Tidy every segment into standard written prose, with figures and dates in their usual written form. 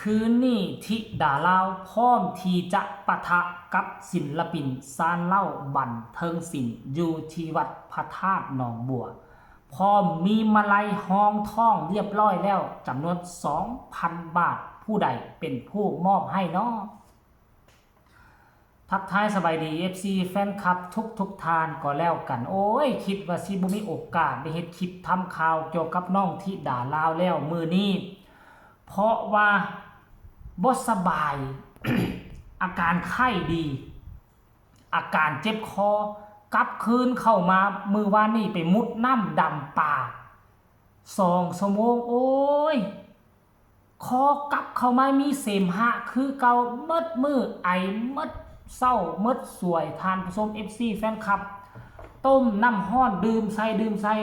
คืนนี้ธิดาลาวพร้อมที่จะปะทะกับศิลปินซานเล่าบันเทิงศิลป์อยู่ที่วัดพระธาตุหนองบัวพร้อมมีมาลัยห้องท่องเรียบร้อยแล้วจำนวน 2,000 บาทผู้ใดเป็นผู้มอบให้เนาะทักทายสบายดี FC แฟนคลับทุกทานก็แล้วกันโอ้ยคิดว่าสิบ่มีโอกาสได้เฮ็ดคลิปทำข่าวเกี่ยวกับน้องธิดาลาวแล้วมื้อนี้เพราะว่าบ่สบาย อาการไข้ดี อาการเจ็บคอกลับคืนเข้ามามือวานนี่ไปมุดน้ำดำป่า2 ชั่วโมงโอ้ยคอกลับเข้ามามีเสมหะคือเก่าเมิดมือไอเมิดเศร้าเมิดสวยทานผู้ชม FC แฟนคลับต้มน้ำห้อนดื่มใส่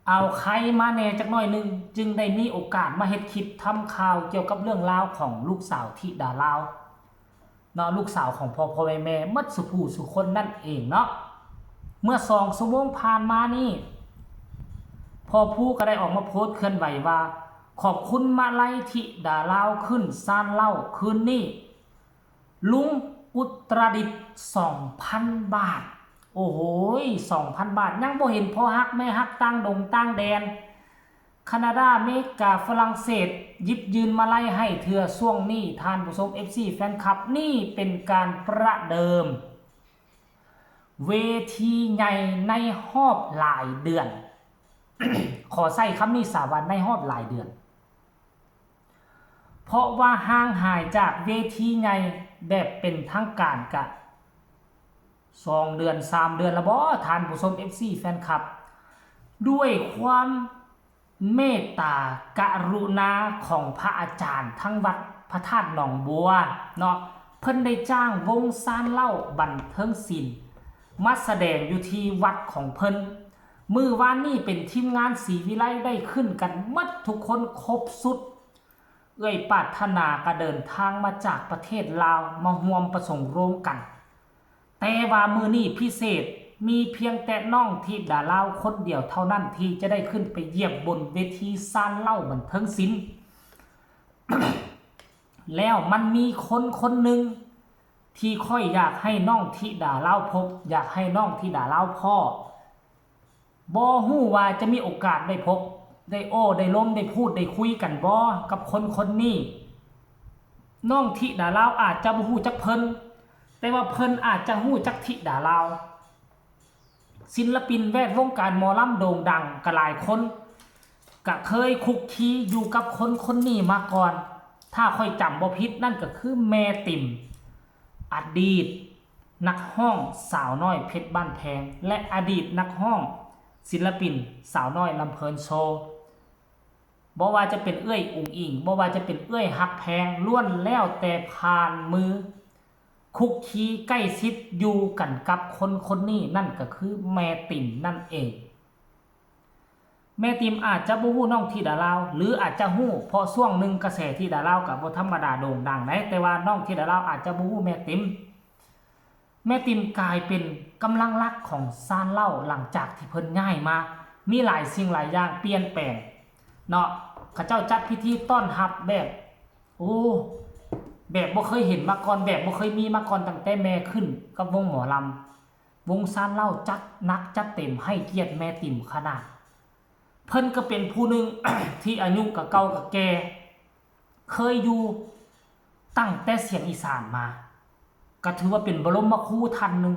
เอาใครมาแน่จักหน่อยหนึ่งจึงได้มีโอกาสมาเฮ็ดคลิปทำข่าวเกี่ยวกับเรื่องราวของลูกสาวธิดาลาวเนาะลูกสาวของพ่อแม่มัดสุผู้สุคนนั่นเองเนาะเมื่อ2 ชั่วโมงผ่านมานี่พ่อผู้ก็ได้ออกมาโพสต์เคลื่อนไหวว่าขอบคุณมาลัยธิดาลาวขึ้นซานเล่าคืนนี้ลุงอุตรดิตถ์ 2,000 บาทโอ้โห 2,000 บาทยังบ่เห็นพ่อฮักแม่ฮักตั้งดงตั้งแดนแคนาดาอเมริกาฝรั่งเศสหยิบยืนมาไล่ให้เถื่อช่วงนี้ทานผู้ชม FC แฟนคลับนี่เป็นการประเดิมเวทีใหญ่ในรอบหลายเดือน ขอใส่คำนี้สาวันในรอบหลายเดือนเพราะว่าห่างหายจากเวทีใหญ่แบบเป็นทางการกะ2 เดือน 3 เดือนแล้วบ่ทานผู้ชม FC แฟนคลับด้วยความเมตตากรุณาของพระอาจารย์ทั้งวัดพระธาตุหนองบัวเนาะเพิ่นได้จ้างวงซานเล่าบันเทิงศิลป์มาแสดงอยู่ที่วัดของเพิ่นมื้อวานนี้เป็นทีมงานศรีวิไลได้ขึ้นกันหมดทุกคนครบสุดเอ้ยปรารถนาก็เดินทางมาจากประเทศลาวมาร่วมประสงค์ร่วมกันแต่ว่ามื้อนี้พิเศษมีเพียงแต่น้องธิดาลาวคนเดียวเท่านั้นที่จะได้ขึ้นไปเหยียบบนเวทีซานเล่าบันเทิงศิลป์ แล้วมันมีคนหนึ่งที่ค่อยอยากให้น้องธิดาลาวพบอยากให้น้องธิดาลาวพ่อบ่ฮู้ว่าจะมีโอกาสได้พบได้โอ้ได้ล้มได้พูดได้คุยกันบ่กับคนนี้น้องธิดาลาวอาจจะบ่ฮู้จักเพิ่นแต่ว่าเพิ่นอาจจะฮู้จักธิดาลาวศิลปินแวดวงการหมอลำโด่งดังก็หลายคนก็เคยคุกคีอยู่กับคนนี้มาก่อนถ้าค่อยจำบ่ผิดนั่นก็คือแม่ติ๋มอดีตนักร้องสาวน้อยเพชรบ้านแพงและอดีตนักร้องศิลปินสาวน้อยลำเพลินโชว์บ่ว่าจะเป็นเอื้อยอุ๋งอิงบ่ว่าจะเป็นเอื้อยฮักแพงล้วนแล้วแต่ผ่านมือคุกคีใกล้ชิดอยู่กันกับคนนี้นั่นก็คือแม่ติ๋มนั่นเองแม่ติ๋มอาจจะบ่ฮู้น้องธิดาลาวหรืออาจจะฮู้เพราะช่วงหนึ่งกระแสธิดาลาวก็บ่ธรรมดาโด่งดังนะแต่ว่าน้องธิดาลาวอาจจะบ่ฮู้แม่ติ๋มกลายเป็นกำลังหลักของซานเล่าหลังจากที่เพิ่นย้ายมามีหลายสิ่งหลายอย่างเปลี่ยนแปลงเนาะเขาเจ้าจัดพิธีต้อนรับแบบโอ้แบบบ่เคยเห็นมาก่อนแบบบ่เคยมีมาก่อนตั้งแต่แม่ขึ้นกับวงหมอลำวงซานเล่าจัดหนักจัดเต็มให้เกียรติแม่ติ๋มขนาดเพิ่นก็เป็นผู้หนึ่ง ที่อายุก็เก่าก็แก่เคยอยู่ตั้งแต่เสียงอีสานมาก็ถือว่าเป็นบรมครูท่านหนึ่ง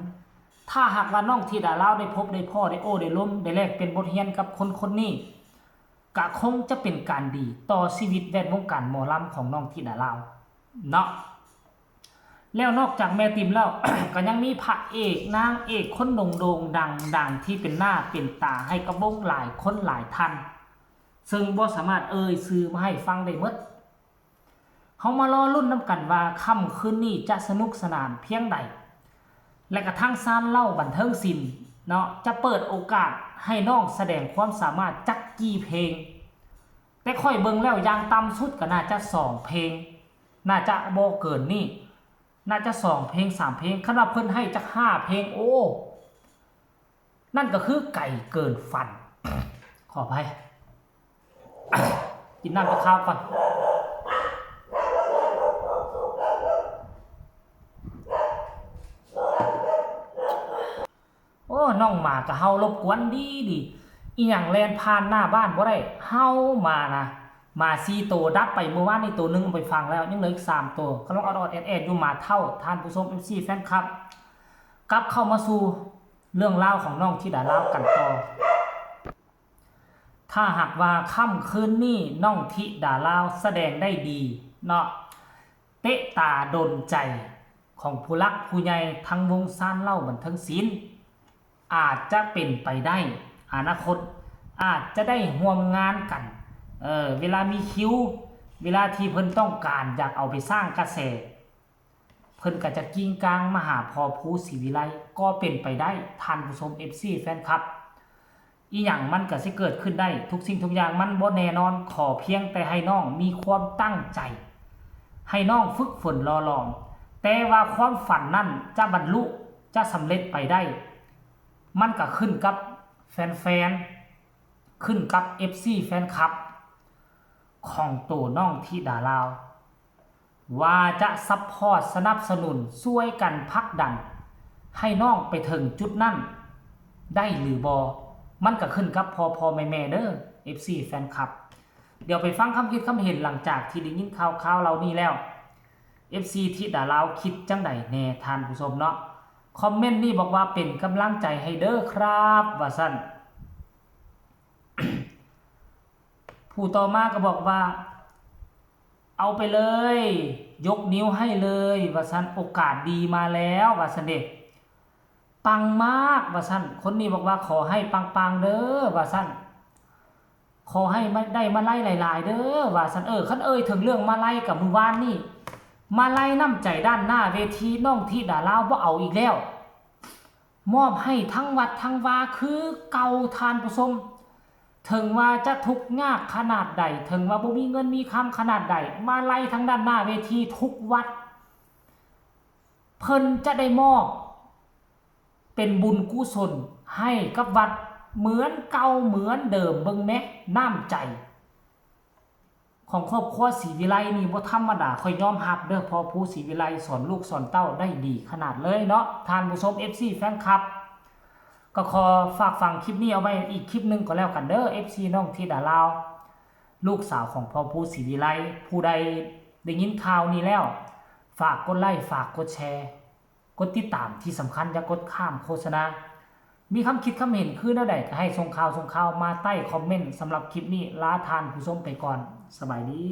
ถ้าหากว่าน้องธิดาลาวได้พบได้พ่อได้โอ้ได้ล้มได้แลกเป็นบทเรียนกับคนนี้ก็คงจะเป็นการดีต่อชีวิตแวดวงการหมอลำของน้องธิดาลาวเนาะแล้วนอกจากแม่ติ๋มแล้ว ก็ยังมีพระเอกนางเอกคนโด่งดังที่เป็นหน้าเป็นตาให้กับวงหลายคนหลายท่านซึ่งบ่สามารถชื่อมาให้ฟังได้หมดเฮามารอลุ้นนำกันว่าค่ำคืนนี้จะสนุกสนานเพียงใดและกระทั่งซานเล่าบันเทิงศิลป์เนาะจะเปิดโอกาสให้น้องแสดงความสามารถจักกี่เพลงแต่ค่อยเบิ่งแล้วอย่างต่ำสุดก็น่าจะ2 เพลงน่าจะบ่เกินนี่น่าจะ2 เพลง 3 เพลงคันว่าเพิ่นให้จัก5 เพลงโอ้นั่นก็คือไก่เกินฝัน ขออภัย กินน้ำจะข้าวก่อนโอ้น้องหมากับเฮารบกวนดีอีหยังแลนผ่านหน้าบ้านบ่ได้เฮามานะมา4ตัวดับไปเมื่อวานนี่ตัวนึงไปฟังแล้วยังเหลืออีก3ตัวกำลังออดๆแอดๆอยู่หมาเท่าท่านผู้ชม MC แฟนคลับกลับเข้ามาสู่เรื่องเล่าของน้องธิดาลาวกันต่อถ้าหากว่าค่ำคืนนี้น้องธิดาลาวแสดงได้ดีเนาะเตะตาโดนใจของผู้รักผู้ใหญ่ทั้งวงซ่านเล่าบันเทิงศิลป์อาจจะเป็นไปได้อนาคตอาจจะได้ร่วมงานกันเวลามีคิวเวลาที่เพิ่นต้องการอยากเอาไปสร้างกระแสเพิ่นก็จะกิ้งกลางมาหาพอภูศรีวิไลก็เป็นไปได้ท่านผู้ชม FC แฟนคลับอีหยังมันก็สิเกิดขึ้นได้ทุกสิ่งทุกอย่างมันบ่แน่นอนขอเพียงแต่ให้น้องมีความตั้งใจให้น้องฝึกฝนรอลองแต่ว่าความฝันนั้นจะบรรลุจะสำเร็จไปได้มันก็ขึ้นกับแฟนๆขึ้นกับ FC แฟนคลับของตัวน้องธิดาลาวว่าจะซัพพอร์ตสนับสนุนช่วยกันผลักดันให้น้องไปถึงจุดนั้นได้หรือบอมันก็ขึ้นกับพอแม่เด้อ FC แฟนคลับเดี๋ยวไปฟังคำคิดคำเห็นหลังจากที่ได้ยินข่าวเรานี่แล้ว FC ธิดาลาวคิดจังใดแน่ท่านผู้ชมเนาะคอมเมนต์นี่บอกว่าเป็นกำลังใจให้เด้อครับว่าซั่น ผู้ต่อมาก็บอกว่าเอาไปเลยยกนิ้วให้เลยว่าซั่นโอกาสดีมาแล้วว่าซั่นเด้ปังมากว่าซั่นคนนี้บอกว่าขอให้ปังๆเด้อว่าซั่นขอให้ได้มาไล่หลายๆเด้อว่าซั่นคันถึงเรื่องมาไล่กับมื้อวานนี่มาไล่น้ำใจด้านหน้าเวทีน้องธิดาลาวบ่เอาอีกแล้วมอบให้ทั้งวัดทั้งวาคือเก่าทานผู้ชมถึงว่าจะทุกข์ยากขนาดใดถึงว่าบ่มีเงินมีคำขนาดใดมาไล่ทั้งด้านหน้าเวทีทุกวัดเพิ่นจะได้มอบเป็นบุญกุศลให้กับวัดเหมือนเก่าเหมือนเดิมเบิ่งแม้น้ำใจของครอบครัวศรีวิไลนี่บ่ธรรมดาค่อยยอมรับเด้อพอผู้ศรีวิไลสอนลูกสอนเต้าได้ดีขนาดเลยเนาะท่านผู้ชม FC แฟนคลับก็ขอฝากฟังคลิปนี้เอาไว้อีกคลิปนึงก็แล้วกันเด้อ FC น้องธิดาลาวลูกสาวของพ่อผู้ศรีวิไลผู้ใดได้ยินข่าวนี้แล้วฝากกดไลค์ฝากกดแชร์กดติดตามที่สำคัญอย่ากดข้ามโฆษณามีคำคิดคำเห็นคือแนวใดก็ให้ส่งข่าวมาใต้คอมเมนต์สำหรับคลิปนี้ลาทานผู้ชมไปก่อนสบายดี